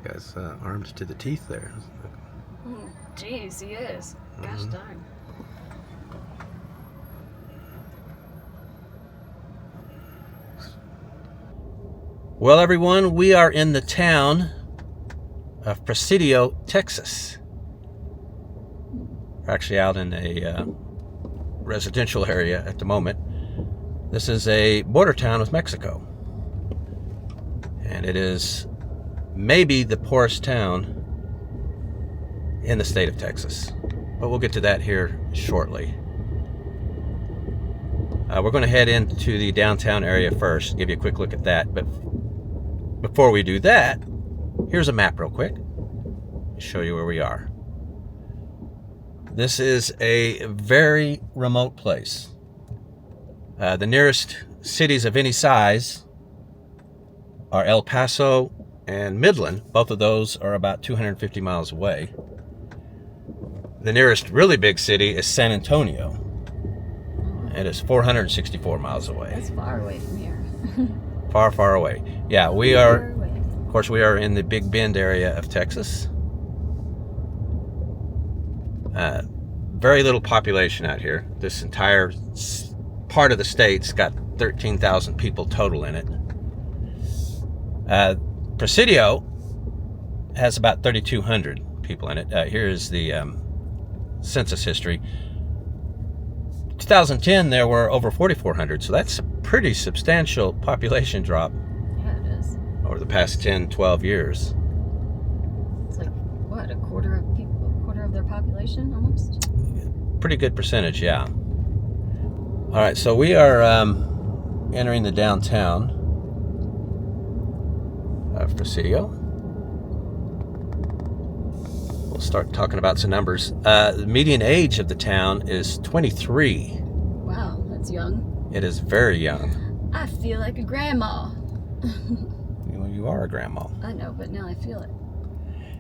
That guy's armed to the teeth there. Jeez, he is. Gosh darn. Well, everyone, we are in the town of Presidio, Texas. We're actually out in a residential area at the moment. This is a border town with Mexico. And it is maybe the poorest town in the state of Texas. But we'll get to that here shortly. We're going to head into the downtown area first, give you a quick look at that. But before we do that, here's a map real quick. Show you where we are. This is a very remote place. The nearest cities of any size are El Paso and Midland. Both of those are about 250 miles away. The nearest really big city is San Antonio. It is 464 miles away. That's far away from here. Far, far away. Yeah, we are, of course, we are in the Big Bend area of Texas. Very little population out here. This entire part of the state's got 13,000 people total in it. Presidio has about 3,200 people in it. Here is the census history. 2010, there were over 4,400, so that's a pretty substantial population drop. Yeah, it is. Over the past 10, 12 years. It's like, what, a quarter of their population, almost? Pretty good percentage, yeah. All right, so we are entering the downtown of Presidio. We'll start talking about some numbers. The median age of the town is 23. Wow, that's young. It is very young. I feel like a grandma. You are a grandma. I know, but now I feel it.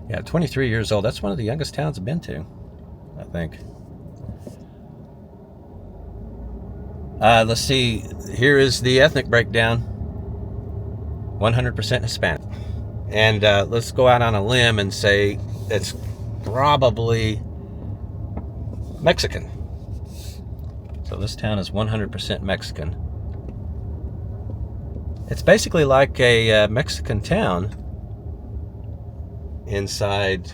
Yeah, 23 years old. That's one of the youngest towns I've been to, I think. Let's see. Here is the ethnic breakdown. 100% Hispanic. And let's go out on a limb and say it's probably Mexican. So this town is 100% Mexican. It's basically like a Mexican town inside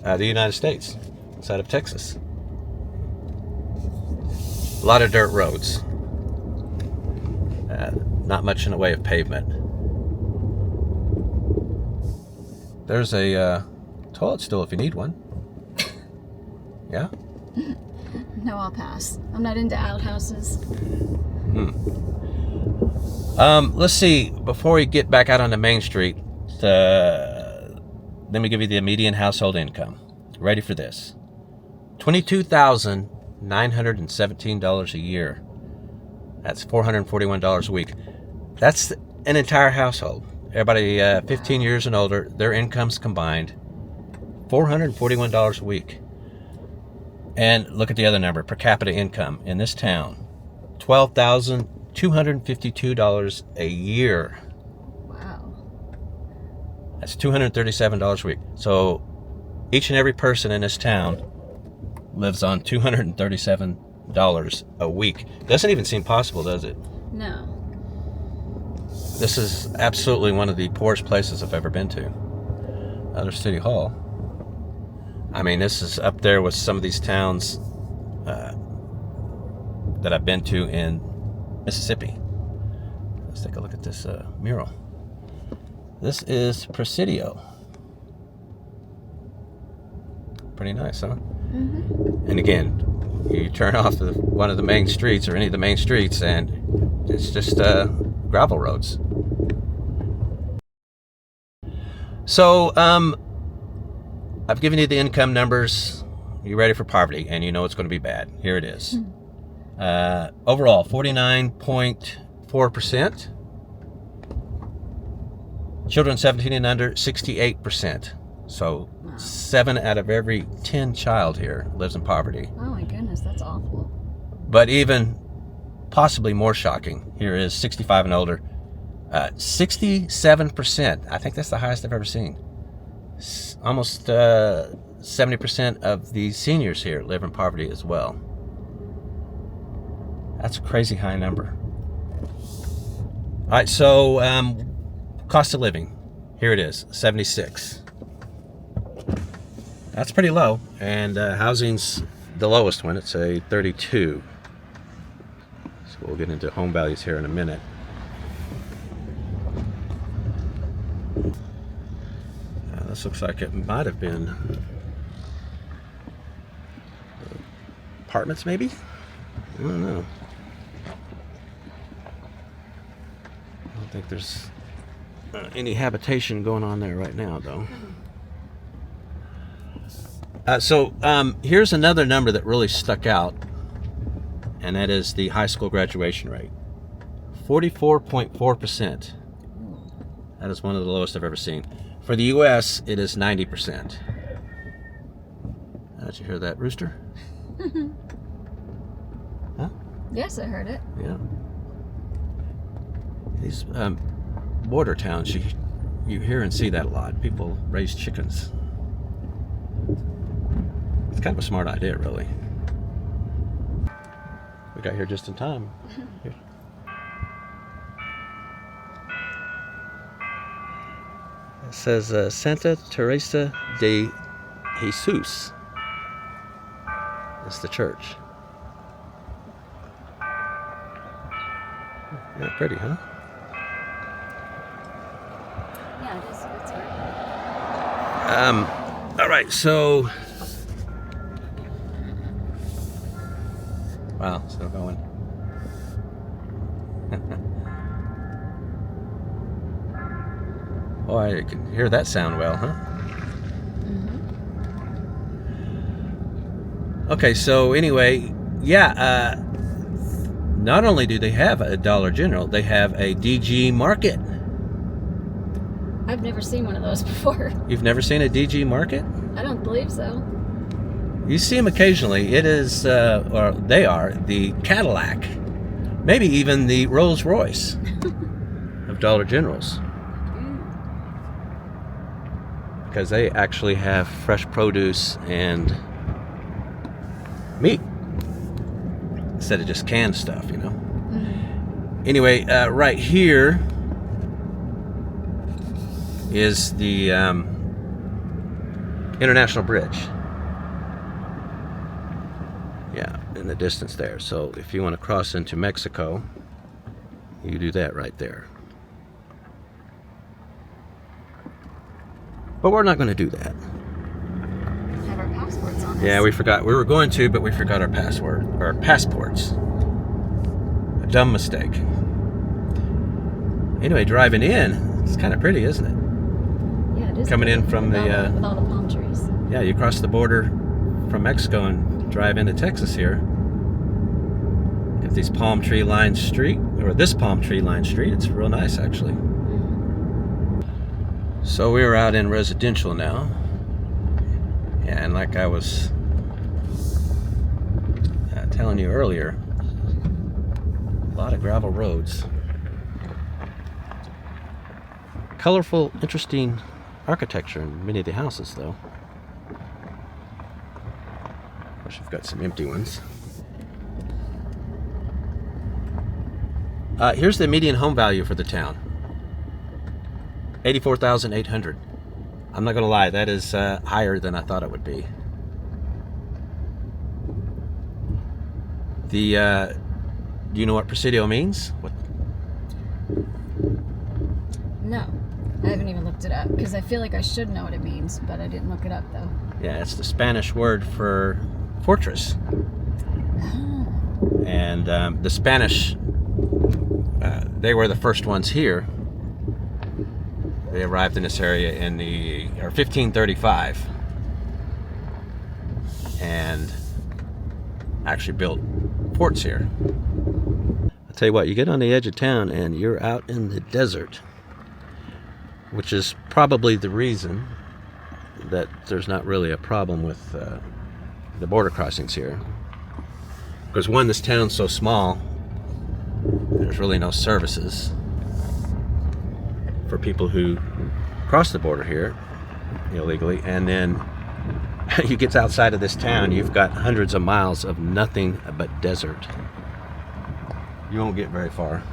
the United States, inside of Texas. A lot of dirt roads. Not much in the way of pavement. There's a toilet stool if you need one. Yeah? No, I'll pass. I'm not into outhouses. Let's see. Before we get back out on the main street, let me give you the median household income. Ready for this? $22,917 a year. That's $441 a week. That's an entire household. Everybody 15 years and older, their incomes combined, $441 a week. And look at the other number, per capita income in this town, $12,252 a year. Wow. That's $237 a week. So each and every person in this town lives on $237 a week. Doesn't even seem possible, does it? No. This is absolutely one of the poorest places I've ever been to. Other City Hall. I mean, this is up there with some of these towns that I've been to in Mississippi. Let's take a look at this mural. This is Presidio. Pretty nice, huh? Mm-hmm. And again, you turn off one of the main streets or any of the main streets and it's just gravel roads. So, I've given you the income numbers. You ready for poverty? And you know it's going to be bad. Here it is. Overall, 49.4%. Children 17 and under, 68%. So, wow. 7 out of every 10 child here lives in poverty. Oh my goodness, that's awful. But even possibly more shocking, here is 65 and older. 67%. I think that's the highest I've ever seen. Almost 70% of the seniors here live in poverty as well. That's a crazy high number. All right, so cost of living. Here it is, 76. That's pretty low, and housing's the lowest one. It's a 32. So we'll get into home values here in a minute. This looks like it might have been apartments, maybe? I don't know. I don't think there's any habitation going on there right now, though. So here's another number that really stuck out, and that is the high school graduation rate. 44.4%. That is one of the lowest I've ever seen. For the U.S., it is 90%. Did you hear that, Rooster? Huh? Yes, I heard it. Yeah. These border towns, you hear and see that a lot. People raise chickens. It's kind of a smart idea, really. We got here just in time. Here. It says Santa Teresa de Jesus. It's the church. Yeah, pretty, huh? Yeah, it is. It's right. All right, so... Wow, still going. Oh, I can hear that sound well, huh? Mm-hmm. Okay, so anyway, yeah, not only do they have a Dollar General, they have a DG Market. I've never seen one of those before. You've never seen a DG Market? I don't believe so. You see them occasionally. It is, or they are, the Cadillac, maybe even the Rolls Royce of Dollar Generals. Because they actually have fresh produce and meat instead of just canned stuff, you know. Mm-hmm. Anyway, right here is the International Bridge. Yeah, in the distance there. So if you want to cross into Mexico, you do that right there. But we're not going to do that. Have our passports on us. Yeah, we forgot. We were going to, but we forgot our passports. A dumb mistake. Anyway, driving in, it's kind of pretty, isn't it? Yeah, it is. Coming in from with all the palm trees. Yeah, you cross the border from Mexico and drive into Texas here. Got these palm tree lined street, or this palm tree lined street. It's real nice, actually. So we're out in residential now, and like I was telling you earlier, a lot of gravel roads. Colorful, interesting architecture in many of the houses, though. Of course, we've got some empty ones. Here's the median home value for the town. $84,800. I'm not gonna lie, that is higher than I thought it would be. Do you know what Presidio means? What? No, I haven't even looked it up because I feel like I should know what it means, but I didn't look it up though. Yeah, it's the Spanish word for fortress. Oh. And the Spanish, they were the first ones here. They arrived in this area in 1535, and actually built forts here. I'll tell you what, you get on the edge of town and you're out in the desert, which is probably the reason that there's not really a problem with the border crossings here. Because one, this town's so small, there's really no services. for people who cross the border here illegally, and then you get outside of this town, you've got hundreds of miles of nothing but desert. You won't get very far,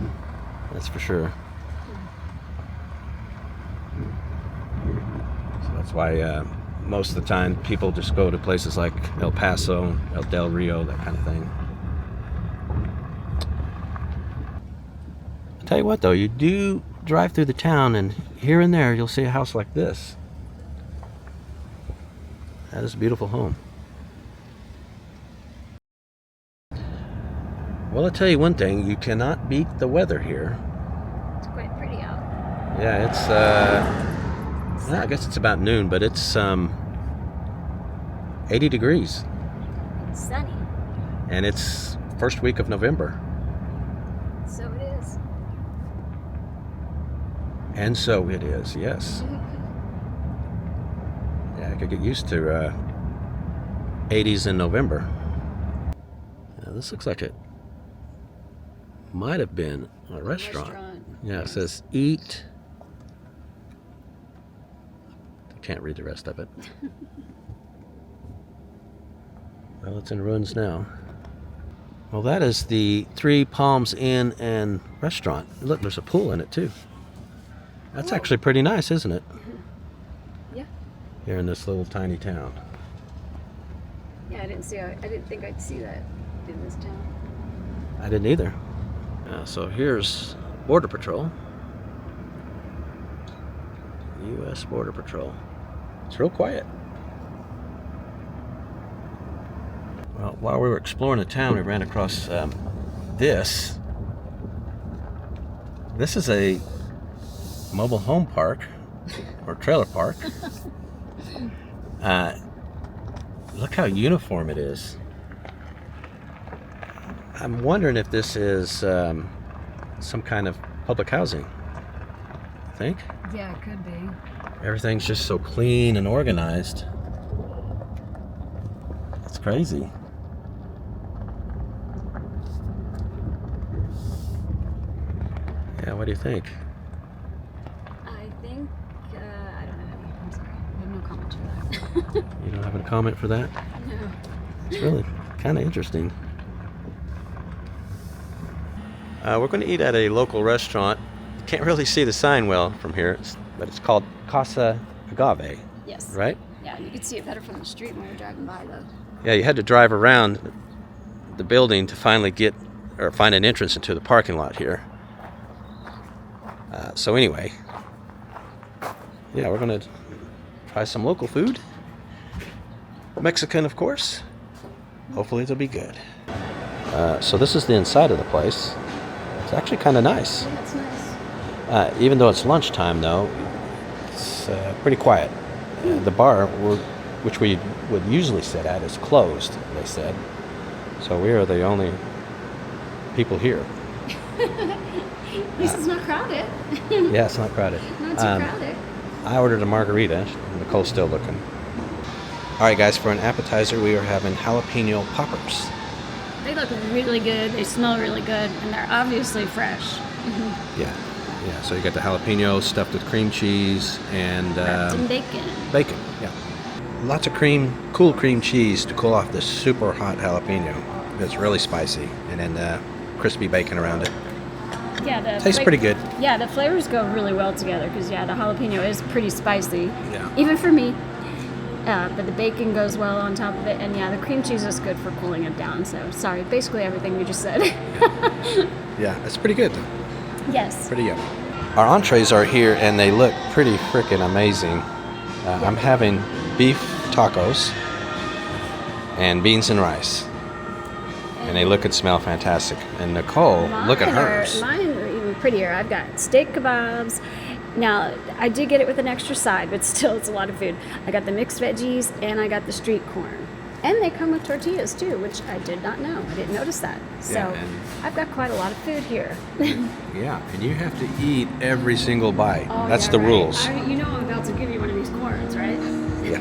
that's for sure. So that's why most of the time people just go to places like El Paso, El Del Rio, that kind of thing. I'll tell you what though, you do drive through the town and here and there you'll see a house like this. That is a beautiful home. Well, I'll tell you one thing, you cannot beat the weather here. It's quite pretty out. Yeah, it's I guess it's about noon, but it's 80 degrees. It's sunny. And it's first week of November. So it is. And so it is, yes. Yeah, I could get used to 80s in November. Now, this looks like it might have been a restaurant. Yeah, it says eat. I can't read the rest of it. Well, it's in ruins now. Well, that is the Three Palms Inn and Restaurant. Look, there's a pool in it too. That's actually pretty nice, isn't it? Yeah. Here in this little tiny town. Yeah, I didn't think I'd see that in this town. I didn't either. So here's Border Patrol. U.S. Border Patrol. It's real quiet. Well, while we were exploring the town, we ran across this. This is a mobile home park or trailer park. Look how uniform it is. I'm wondering if this is some kind of public housing. I think. Yeah, it could be. Everything's just so clean and organized. It's crazy. Yeah, what do you think? I think, I don't know. I'm sorry. I have no comment for that. You don't have a comment for that? No. It's really kind of interesting. We're going to eat at a local restaurant. Can't really see the sign well from here, but it's called Casa Agave. Yes. Right? Yeah, you could see it better from the street when we were driving by, though. Yeah, you had to drive around the building to finally find an entrance into the parking lot here. So anyway, yeah, we're going to try some local food. Mexican, of course. Hopefully it'll be good. So this is the inside of the place. It's actually kind of nice. Yeah, it's nice. Even though it's lunchtime, though, it's pretty quiet. The bar, which we would usually sit at, is closed, they said. So we are the only people here. At least it's not crowded. Yeah, it's not crowded. Not too crowded. I ordered a margarita. Nicole's still looking. All right, guys, for an appetizer, we are having jalapeno poppers. They look really good. They smell really good, and they're obviously fresh. Yeah. So you got the jalapeno stuffed with cream cheese and Wrapped in bacon. bacon. Yeah. Lots of cool cream cheese to cool off this super hot jalapeno. It's really spicy, and then crispy bacon around it. Yeah, Tastes pretty good. Yeah, the flavors go really well together because the jalapeno is pretty spicy. Yeah. Even for me. But the bacon goes well on top of it, and the cream cheese is good for cooling it down. So sorry, basically everything you just said. Yeah, it's pretty good. Yes. Pretty yummy. Our entrees are here, and they look pretty freaking amazing. I'm having beef tacos and beans and rice. And they look and smell fantastic. And Nicole, look at hers. Mine are even prettier. I've got steak kebabs. Now, I did get it with an extra side, but still, it's a lot of food. I got the mixed veggies, and I got the street corn. And they come with tortillas, too, which I did not know. I didn't notice that. So, I've got quite a lot of food here. Yeah, and you have to eat every single bite. Oh, That's yeah, the right. rules. You know I'm about to give you one of these corns, right? Yeah.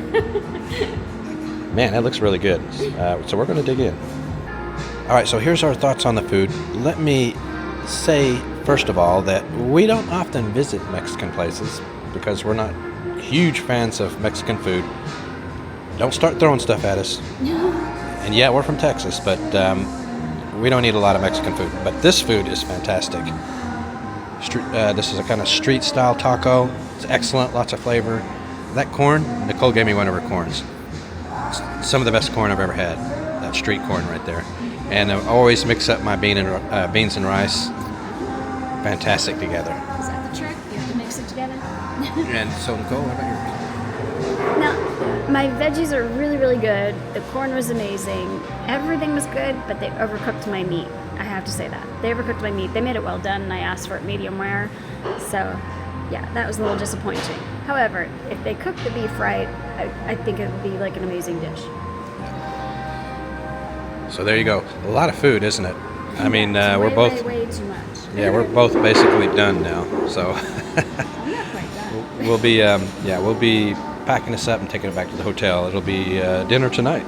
Man, that looks really good. So we're going to dig in. All right, so here's our thoughts on the food. Let me say first of all, that we don't often visit Mexican places because we're not huge fans of Mexican food. Don't start throwing stuff at us. And yeah, we're from Texas, but we don't eat a lot of Mexican food. But this food is fantastic. This is a kind of street-style taco. It's excellent, lots of flavor. That corn, Nicole gave me one of her corns. It's some of the best corn I've ever had. That street corn right there. And I always mix up my beans and rice. Fantastic together. Is that the trick? You have to mix it together? And so, Nicole, what about yours? Now, my veggies are really, really good. The corn was amazing. Everything was good, but they overcooked my meat. I have to say that. They overcooked my meat. They made it well done, and I asked for it medium rare. So, yeah, that was a little disappointing. However, if they cook the beef right, I think it would be like an amazing dish. So there you go. A lot of food, isn't it? I mean, we're both... way too much. Yeah, we're both basically done now. So I'm not quite done. we'll be packing this up and taking it back to the hotel. It'll be dinner tonight.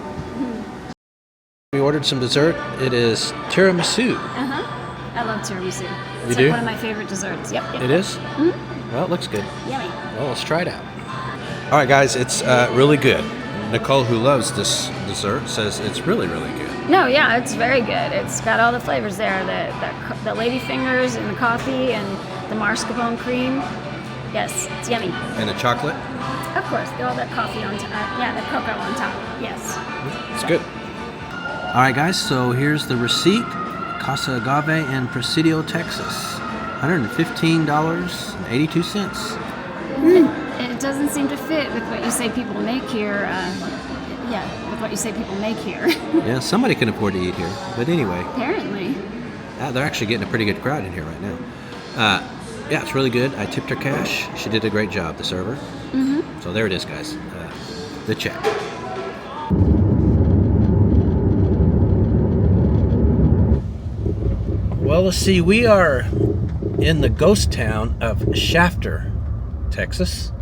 We ordered some dessert. It is tiramisu. I love tiramisu. It's do? one of my favorite desserts. Yep. It is? Mm-hmm. Well, it looks good. Yummy. Well, let's try it out. All right, guys, it's really good. Nicole, who loves this dessert, says it's really, really good. No, yeah, it's very good. It's got all the flavors there. The lady fingers and the coffee and the mascarpone cream. Yes, it's yummy. And the chocolate? Of course, all that coffee on top. Yeah, the cocoa on top. Yes. It's good. All right, guys, so here's the receipt. Casa, Agave in Presidio, Texas. $115.82. It doesn't seem to fit with what you say people make here. With what you say people make here. Yeah, somebody can afford to eat here. But anyway. Apparently. They're actually getting a pretty good crowd in here right now. Yeah, it's really good. I tipped her cash. She did a great job, the server. Mm-hmm. So there it is, guys. The check. Well, let's see. We are in the ghost town of Shafter, Texas.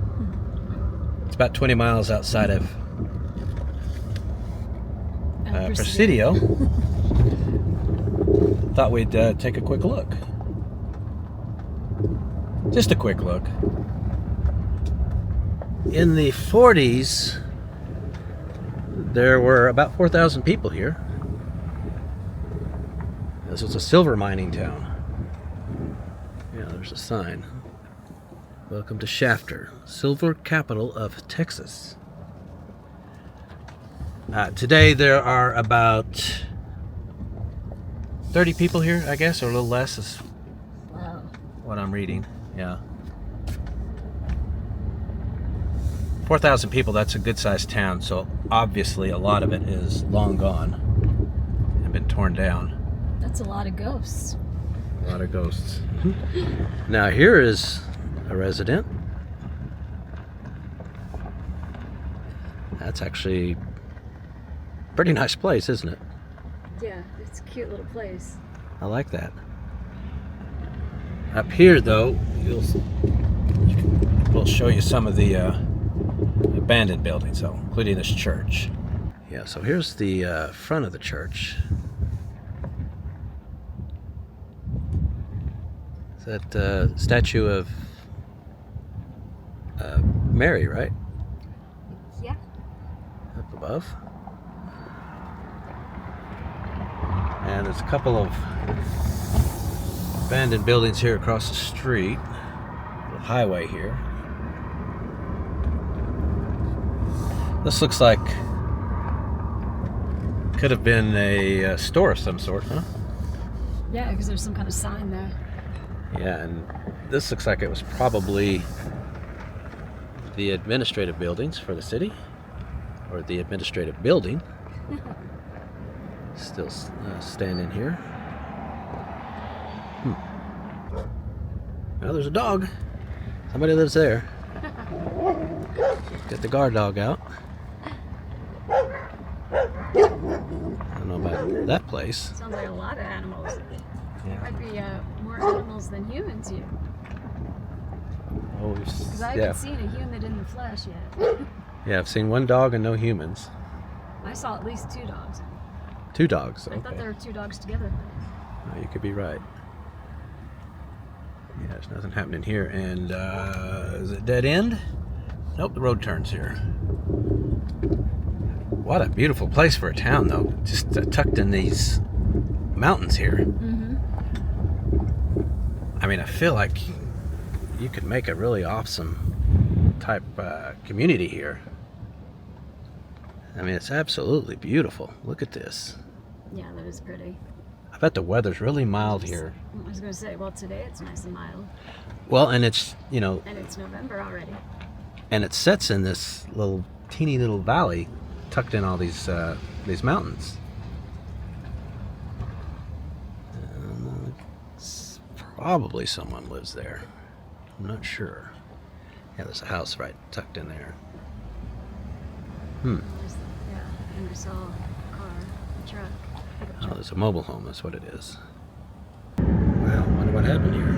It's about 20 miles outside of Presidio. Thought we'd take a quick look. Just a quick look. In the 40s, there were about 4,000 people here. This was a silver mining town. Yeah, there's a sign. Welcome to Shafter, silver capital of Texas. Today there are about 30 people here, I guess, or a little less is what I'm reading. Yeah. 4,000 people, that's a good-sized town, so obviously a lot of it is long gone and been torn down. That's a lot of ghosts. A lot of ghosts. Now here is a resident. That's actually a pretty nice place, isn't it? Yeah, it's a cute little place. I like that. Up here, though, we'll show you some of the abandoned buildings, so including this church. Yeah, so here's the front of the church. Is that statue of Mary, right? Yeah. Up above. And there's a couple of abandoned buildings here across the street. The highway here. This looks like could have been a store of some sort, huh? Yeah, because there's some kind of sign there. Yeah, and this looks like it was probably the administrative buildings for the city, or the administrative building. Still standing here. Well, there's a dog. Somebody lives there. Get the guard dog out. I don't know about that place. Sounds like a lot of animals. Yeah. Might be more animals than humans here. Oh, Because I yeah. haven't seen a human in the flesh yet. Yeah, I've seen one dog and no humans. I saw at least 2 dogs. 2 dogs. I thought there were 2 dogs together. Oh, you could be right. There's nothing happening here. And is it dead end? Nope, the road turns here. What a beautiful place for a town, though. Just tucked in these mountains here. Mm-hmm. I mean, I feel like you could make a really awesome type community here. I mean, it's absolutely beautiful. Look at this. Yeah, that is pretty. I bet the weather's really mild here. I was going to say, well, today it's nice and mild. Well, and it's, you know, And it's November already. and it sets in this little teeny little valley tucked in all these mountains. It's probably someone lives there. I'm not sure. Yeah, there's a house right tucked in there. Yeah, and I saw a car, a truck. Oh, there's a mobile home, that's what it is. Wow, wonder what happened here.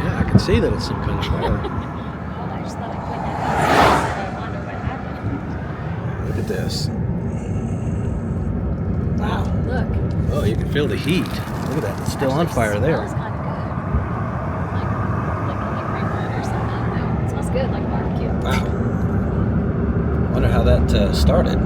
Yeah, I can see that it's some kind of fire. I just thought I'd point that out. I wonder what happened. Look at this. Wow, look. Oh, you can feel the heat. Look at that, it's still on Actually, fire it there. smells kind of good. Like green or something. No, it smells good, like barbecue. Wow. Wonder how that started.